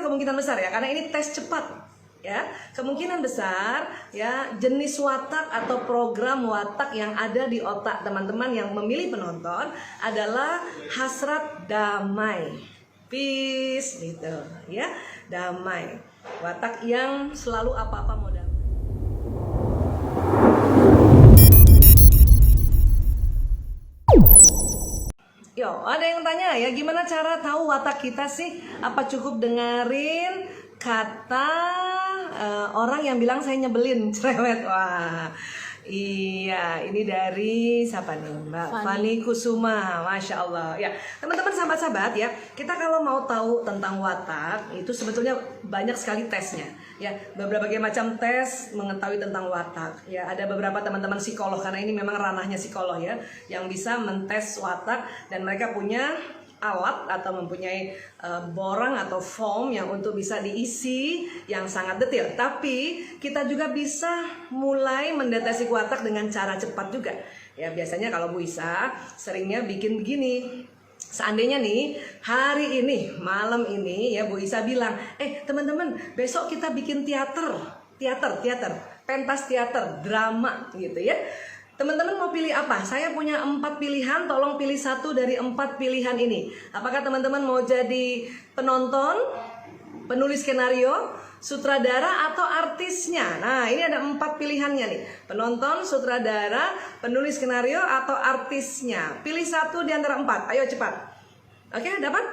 kemungkinan besar ya, karena ini tes cepat. Ya, kemungkinan besar ya jenis watak atau program watak yang ada di otak teman-teman yang memilih penonton adalah hasrat damai, peace gitu ya, damai, watak yang selalu apa-apa mau damai. Yo, ada yang tanya ya, gimana cara tahu watak kita sih? Apa cukup dengerin kata orang yang bilang saya nyebelin, cerewet? Wah, iya, ini dari siapa nih, Mbak Fani Kusuma, Masya Allah. Ya, teman-teman sahabat-sahabat ya, kita kalau mau tahu tentang watak itu sebetulnya banyak sekali tesnya. Ya, berbagai macam tes mengetahui tentang watak. Ya, ada beberapa teman-teman psikolog, karena ini memang ranahnya psikolog ya, yang bisa mentes watak, dan mereka punya alat atau mempunyai borang atau form yang untuk bisa diisi yang sangat detail. Tapi kita juga bisa mulai mendeteksi watak dengan cara cepat juga. Ya, biasanya kalau Bu Isa seringnya bikin begini. Seandainya nih hari ini malam ini ya Bu Isa bilang, teman-teman besok kita bikin teater, pentas teater, drama gitu ya. Teman-teman mau pilih apa? Saya punya 4 pilihan, tolong pilih satu dari 4 pilihan ini. Apakah teman-teman mau jadi penonton, penulis skenario, sutradara, atau artisnya? Nah, ini ada 4 pilihannya nih. Penonton, sutradara, penulis skenario, atau artisnya. Pilih satu di antara 4. Ayo cepat. Oke, dapat?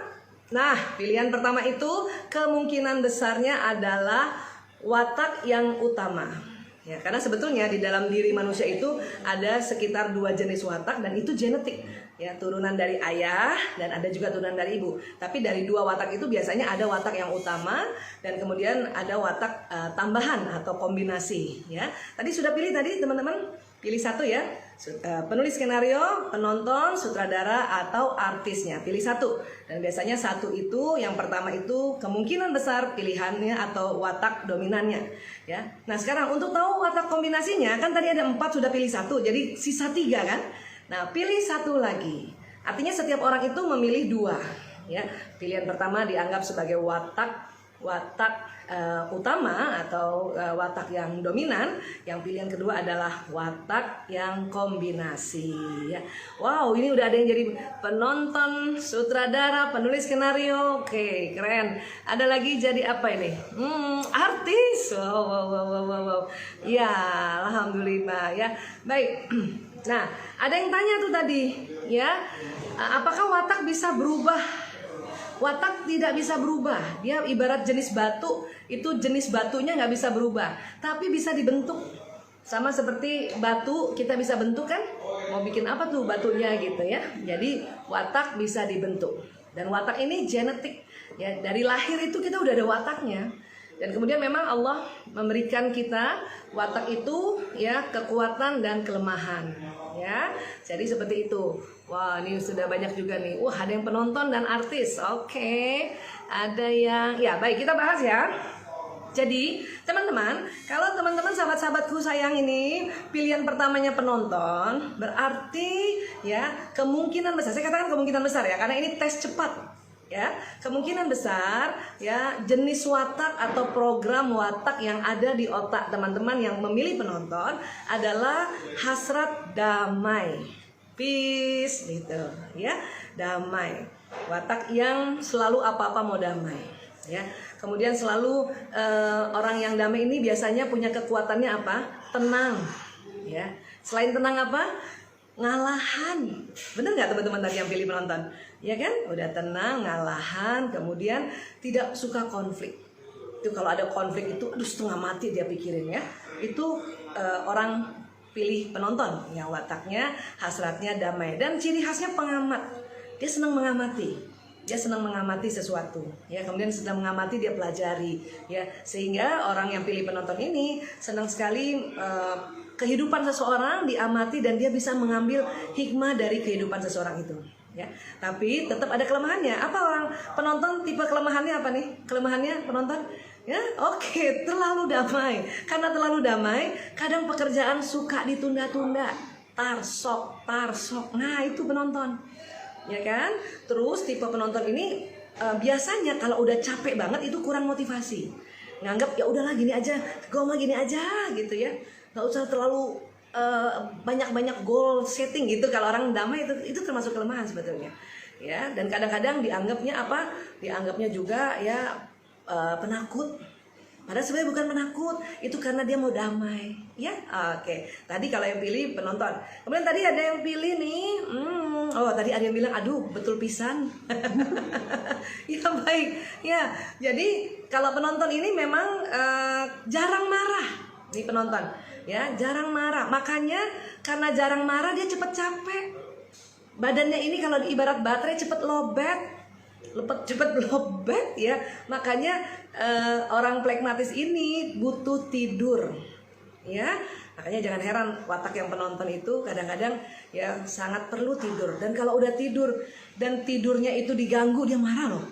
Nah, pilihan pertama itu kemungkinan besarnya adalah watak yang utama. Ya, karena sebetulnya di dalam diri manusia itu ada sekitar 2 jenis watak, dan itu genetik. Ya, turunan dari ayah dan ada juga turunan dari ibu. Tapi dari 2 watak itu biasanya ada watak yang utama dan kemudian ada watak tambahan atau kombinasi. Ya, tadi sudah pilih tadi teman-teman, pilih satu ya. Penulis skenario, penonton, sutradara, atau artisnya. Pilih satu. Dan biasanya satu itu, yang pertama itu kemungkinan besar pilihannya atau watak dominannya. Ya. Nah, sekarang untuk tahu watak kombinasinya, kan tadi ada 4 sudah pilih satu, jadi sisa 3 kan. Nah, pilih satu lagi. Artinya setiap orang itu memilih 2. Ya. Pilihan pertama dianggap sebagai watak utama atau watak yang dominan. Yang pilihan kedua adalah watak yang kombinasi ya. Wow, ini udah ada yang jadi penonton, sutradara, penulis skenario. Oke, keren. Ada lagi jadi apa ini? Artis. Wow. Ya, alhamdulillah ya. Baik. Nah, ada yang tanya tuh tadi ya, apakah watak bisa berubah? Watak tidak bisa berubah. Dia ibarat jenis batu, itu jenis batunya nggak bisa berubah, tapi bisa dibentuk. Sama seperti batu kita bisa bentuk kan? Mau bikin apa tuh batunya gitu ya. Jadi watak bisa dibentuk. Dan watak ini genetik. Ya, dari lahir itu kita udah ada wataknya. Dan kemudian memang Allah memberikan kita watak itu ya, kekuatan dan kelemahan ya. Jadi seperti itu. Wah, ini sudah banyak juga nih. Wah, ada yang penonton dan artis. Oke. Ada yang ya, baik, kita bahas ya. Jadi, teman-teman, kalau teman-teman sahabat-sahabatku sayang ini pilihan pertamanya penonton, berarti ya kemungkinan besar, saya katakan kemungkinan besar ya, karena ini tes cepat. Ya, kemungkinan besar ya jenis watak atau program watak yang ada di otak teman-teman yang memilih penonton adalah hasrat damai, peace gitu ya, damai, watak yang selalu apa-apa mau damai ya. Kemudian selalu orang yang damai ini biasanya punya kekuatannya apa? Tenang ya. Selain tenang apa? Ngalahan. Bener nggak teman-teman tadi yang pilih penonton? Ya kan? Udah tenang, ngalahan, kemudian tidak suka konflik. Itu kalau ada konflik itu aduh setengah mati dia pikirin ya. Itu orang pilih penonton yang wataknya, hasratnya damai, dan ciri khasnya pengamat. Dia senang mengamati. Dia senang mengamati sesuatu ya, kemudian sedang mengamati, dia pelajari ya, sehingga orang yang pilih penonton ini senang sekali kehidupan seseorang diamati dan dia bisa mengambil hikmah dari kehidupan seseorang itu ya. Tapi tetap ada kelemahannya. Apa orang penonton tipe kelemahannya apa nih? Kelemahannya penonton ya, oke, terlalu damai. Karena terlalu damai, kadang pekerjaan suka ditunda-tunda, tarsok. Nah, itu penonton. Ya kan? Terus tipe penonton ini biasanya kalau udah capek banget itu kurang motivasi, nganggap ya udahlah gini aja, gue mah gini aja gitu ya, nggak usah terlalu banyak-banyak goal setting gitu. Kalau orang damai itu termasuk kelemahan sebetulnya ya. Dan kadang-kadang dianggapnya apa? Dianggapnya juga ya penakut. Padahal sebenarnya bukan penakut, itu karena dia mau damai ya. Oke, tadi kalau yang pilih penonton. Kemudian tadi ada yang pilih nih, oh tadi ada yang bilang aduh betul pisan. Ya baik ya. Jadi kalau penonton ini memang jarang marah nih penonton ya, jarang marah. Makanya karena jarang marah dia cepat capek. Badannya ini kalau ibarat baterai cepat lowbat ya. Makanya orang plekmatis ini butuh tidur ya. Makanya jangan heran watak yang penonton itu kadang-kadang ya sangat perlu tidur. Dan kalau udah tidur dan tidurnya itu diganggu, dia marah loh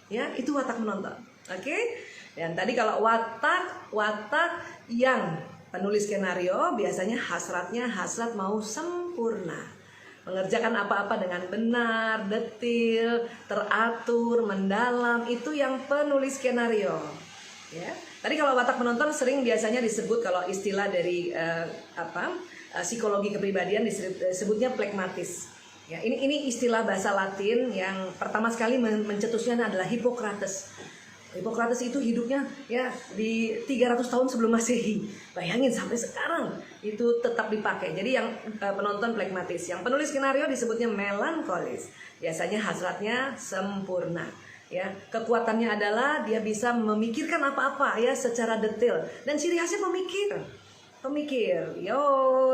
ya. Itu watak penonton. Oke. Dan tadi kalau watak yang penulis skenario biasanya hasrat mau sempurna, mengerjakan apa-apa dengan benar, detil, teratur, mendalam. Itu yang penulis skenario ya. Tadi kalau watak penonton sering biasanya disebut, kalau istilah dari psikologi kepribadian disebutnya plekmatis ya. Ini istilah bahasa Latin yang pertama sekali mencetusnya adalah Hippocrates. Hippocrates itu hidupnya ya di 300 tahun sebelum Masehi. Bayangin sampai sekarang itu tetap dipakai. Jadi yang penonton plekmatis, yang penulis skenario disebutnya melankolis. Biasanya hasratnya sempurna. Ya, kekuatannya adalah dia bisa memikirkan apa-apa ya secara detail, dan ciri khasnya pemikir. Yo,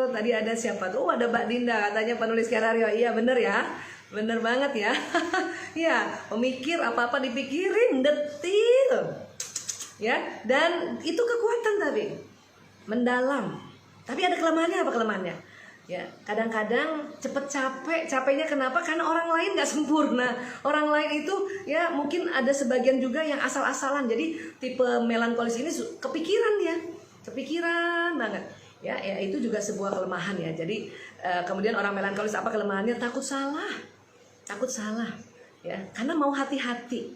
tadi ada siapa tuh? Oh, ada Mbak Dinda katanya penulis skenario. Iya bener ya. Bener banget ya. Ya, memikir apa-apa dipikirin detil. Ya, dan itu kekuatan tapi mendalam. Tapi ada kelemahannya. Apa kelemahannya? Ya, kadang-kadang cepet capeknya kenapa? Karena orang lain nggak sempurna. Orang lain itu ya mungkin ada sebagian juga yang asal-asalan. Jadi tipe melankolis ini kepikiran banget. Ya, itu juga sebuah kelemahan ya. Jadi kemudian orang melankolis apa kelemahannya? Takut salah ya, karena mau hati-hati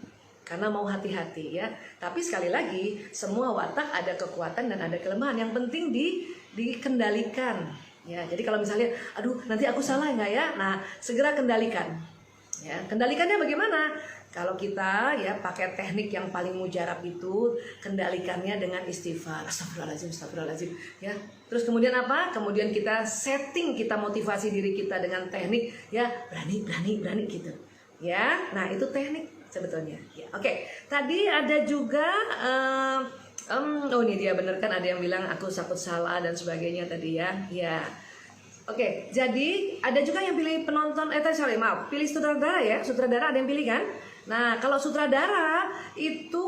ya. Tapi sekali lagi semua watak ada kekuatan dan ada kelemahan. Yang penting dikendalikan ya. Jadi kalau misalnya aduh nanti aku salah nggak ya, nah segera kendalikan ya. Kendalikannya bagaimana? Kalau kita ya pakai teknik yang paling mujarab itu, kendalikannya dengan istighfar, astagfirullahaladzim ya. Terus kemudian apa? Kemudian kita setting, kita motivasi diri kita dengan teknik ya, berani gitu ya. Nah itu teknik sebetulnya ya. Oke, tadi ada juga oh ini dia bener kan, ada yang bilang aku takut salah dan sebagainya tadi ya. Ya. Oke, jadi ada juga yang pilih penonton, pilih sutradara ya. Sutradara ada yang pilih kan? Nah, kalau sutradara itu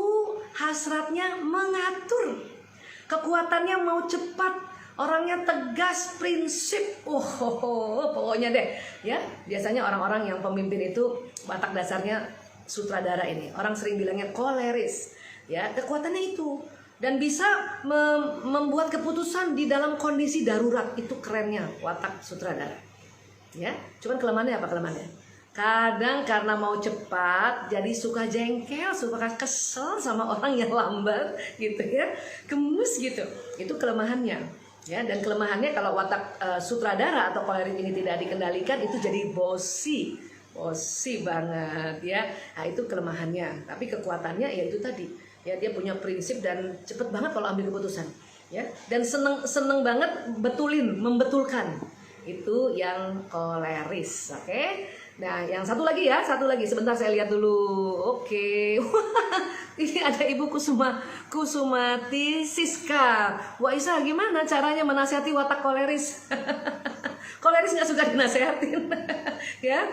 hasratnya mengatur, kekuatannya mau cepat, orangnya tegas, prinsip. Pokoknya deh, ya. Biasanya orang-orang yang pemimpin itu watak dasarnya sutradara ini. Orang sering bilangnya koleris, ya. Kekuatannya itu. Dan bisa membuat keputusan di dalam kondisi darurat. Itu kerennya watak sutradara ya. Cuman kelemahannya apa kelemahannya? Kadang karena mau cepat jadi suka jengkel, suka kesel sama orang yang lambat gitu ya, gemes gitu. Itu kelemahannya ya. Dan kelemahannya kalau watak sutradara atau koleris ini tidak dikendalikan, itu jadi bosi banget ya. Nah itu kelemahannya. Tapi kekuatannya ya itu tadi ya, dia punya prinsip dan cepet banget kalau ambil keputusan ya, dan seneng banget membetulkan. Itu yang koleris. Oke. Nah yang satu lagi sebentar saya lihat dulu. Oke. Ini ada Ibu Kusumati Siska. Wah Isa, gimana caranya menasihati watak koleris? Koleris nggak suka dinasehatin. Ya,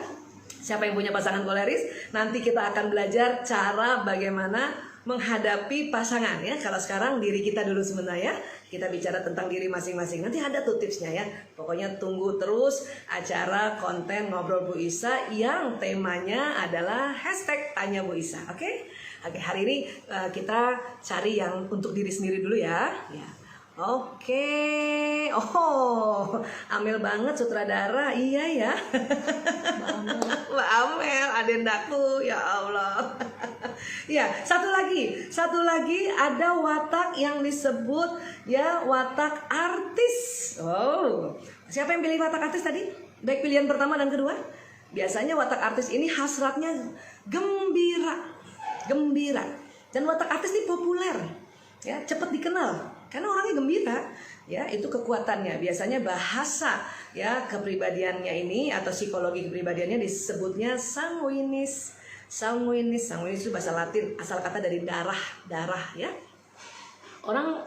siapa yang punya pasangan koleris, nanti kita akan belajar cara bagaimana menghadapi pasangan ya. Kalau sekarang diri kita dulu sebentar ya. Kita bicara tentang diri masing-masing. Nanti ada tuh tipsnya ya. Pokoknya tunggu terus acara konten Ngobrol Bu Isa yang temanya adalah #tanya Bu Isa. Oke, hari ini kita cari yang untuk diri sendiri dulu ya. Ya. Oke. Oh, Amel banget sutradara. Iya ya. Mbak Amel, adendaku, ya Allah. Ya, satu lagi ada watak yang disebut ya watak artis. Oh, siapa yang pilih watak artis tadi? Baik pilihan pertama dan kedua. Biasanya watak artis ini hasratnya gembira. Dan watak artis ini populer, ya cepat dikenal karena orangnya gembira. Ya, itu kekuatannya. Biasanya bahasa ya kepribadiannya ini atau psikologi kepribadiannya disebutnya sanguinis. Sanguinis itu bahasa Latin, asal kata dari darah ya. Orang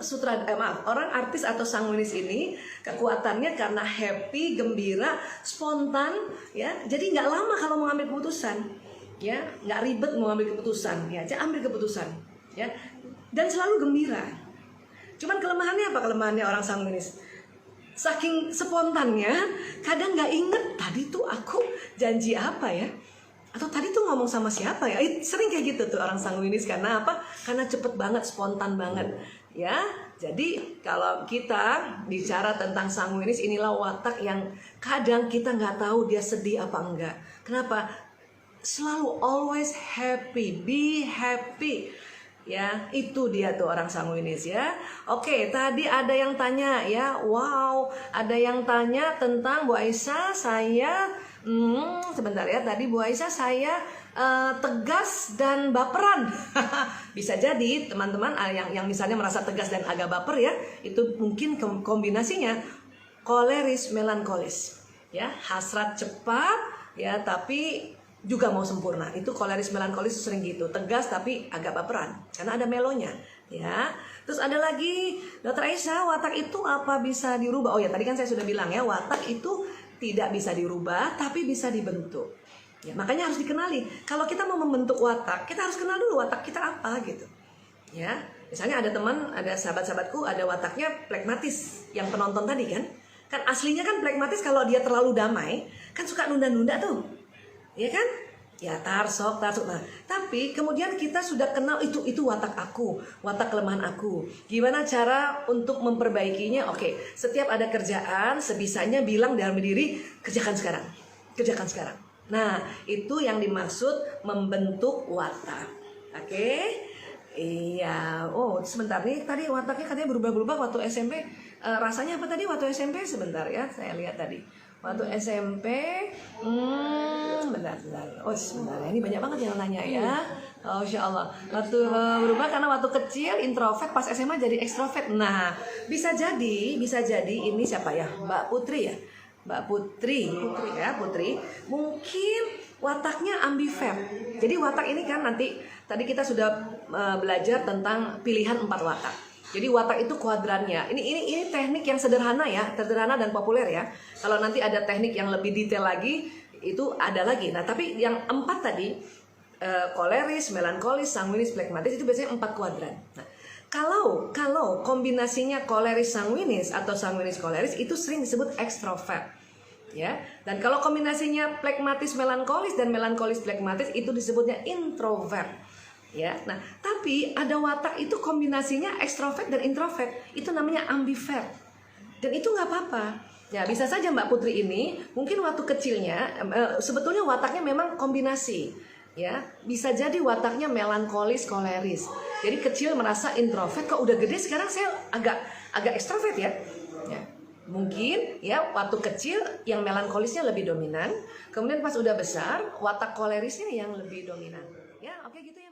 artis atau sanguinis ini kekuatannya karena happy, gembira, spontan ya. Jadi nggak lama kalau mau ambil keputusan. Ya, nggak ribet mau ambil keputusan ya. Aja ambil keputusan ya. Dan selalu gembira. Cuman kelemahannya apa? Kelemahannya orang sanguinis, saking spontannya kadang nggak inget tadi tuh aku janji apa ya, atau tadi tuh ngomong sama siapa ya. Sering kayak gitu tuh orang sanguinis. Karena apa? Karena cepet banget, spontan banget ya. Jadi kalau kita bicara tentang sanguinis, inilah watak yang kadang kita nggak tahu dia sedih apa enggak. Kenapa? Selalu always happy, be happy. Ya, itu dia tuh orang sanguinis ya. Oke, tadi ada yang tanya ya. Wow, ada yang tanya tentang Bu Aisyah, saya sebentar ya. Tadi Bu Aisyah saya tegas dan baperan. Bisa jadi teman-teman yang misalnya merasa tegas dan agak baper ya, itu mungkin kombinasinya koleris melankolis. Ya, hasrat cepat ya, tapi juga mau sempurna. Itu koleris melankolis sering gitu, tegas tapi agak baperan karena ada melonya ya. Terus ada lagi, Dokter Aisyah, watak itu apa bisa dirubah? Oh ya, tadi kan saya sudah bilang ya, watak itu tidak bisa dirubah tapi bisa dibentuk ya. Makanya harus dikenali. Kalau kita mau membentuk watak, kita harus kenal dulu watak kita apa gitu ya. Misalnya ada teman, ada sahabat-sahabatku ada wataknya plekmatis, yang penonton tadi kan aslinya kan plekmatis. Kalau dia terlalu damai kan suka nunda-nunda tuh, ya kan? Ya tarsok. Nah, tapi kemudian kita sudah kenal itu watak aku, watak kelemahan aku. Gimana cara untuk memperbaikinya? Oke, setiap ada kerjaan sebisanya bilang dalam diri, kerjakan sekarang. Nah, itu yang dimaksud membentuk watak. Oke? Iya. Oh, sebentar nih, tadi wataknya katanya berubah-berubah waktu SMP. Rasanya apa tadi waktu SMP? Sebentar ya, saya lihat tadi. Waktu SMP, bentar. Oh, sebentar ya. Ini banyak banget yang nanya ya. Oh, Insya Allah. Waktu berubah karena waktu kecil introvert, pas SMA jadi ekstrovert. Nah, bisa jadi ini siapa ya? Mbak Putri ya. Mbak Putri ya, Putri. Mungkin wataknya ambivert. Jadi watak ini kan nanti tadi kita sudah belajar tentang pilihan 4 watak. Jadi watak itu kuadrannya. Ini teknik yang sederhana ya, sederhana dan populer ya. Kalau nanti ada teknik yang lebih detail lagi, itu ada lagi. Nah, tapi yang 4 tadi, koleris, melankolis, sanguinis, plekmatis, itu biasanya 4 kuadran. Nah, kalau kombinasinya koleris sanguinis atau sanguinis koleris, itu sering disebut ekstrovert. Ya, dan kalau kombinasinya plekmatis melankolis dan melankolis plekmatis, itu disebutnya introvert. Ya, nah tapi ada watak itu kombinasinya ekstrovert dan introvert, itu namanya ambivert, dan itu nggak apa-apa. Ya, bisa saja Mbak Putri ini mungkin waktu kecilnya sebetulnya wataknya memang kombinasi. Ya, bisa jadi wataknya melankolis koleris. Jadi kecil merasa introvert, kok udah gede sekarang saya agak ekstrovert ya. Ya. Mungkin ya waktu kecil yang melankolisnya lebih dominan, kemudian pas udah besar watak kolerisnya yang lebih dominan. Ya, oke gitu ya.